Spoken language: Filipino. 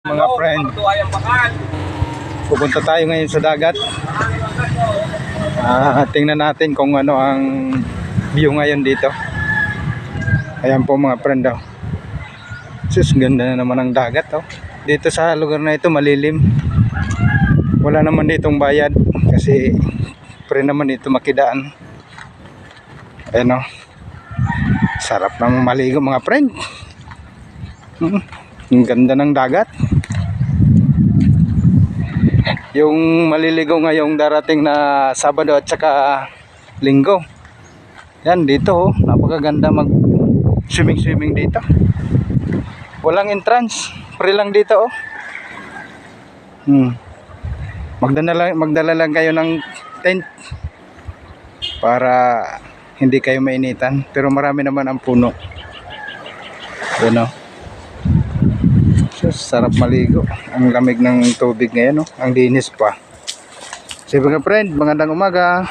Mga friend, pupunta tayo ngayon sa dagat. Tingnan natin kung ano ang view ngayon dito. Ayan po mga friend daw. Sus, ganda na naman ang dagat oh. Dito sa lugar na ito malilim. Wala naman ditong bayad kasi free naman dito makidaan. Ayan oh. Sarap naman maligo mga friend. Ang ganda ng dagat. Yung maliligo ngayong darating na Sabado at saka Linggo. Yan dito oh, napakaganda mag swimming dito. Walang entrance, free lang dito oh. Magdala lang kayo ng tent para hindi kayo mainitan, pero marami naman ang puno. Yan oh. Sarap maligo. Ang lamig ng tubig ngayon oh. Ang linis pa. So mga friend, magandang umaga.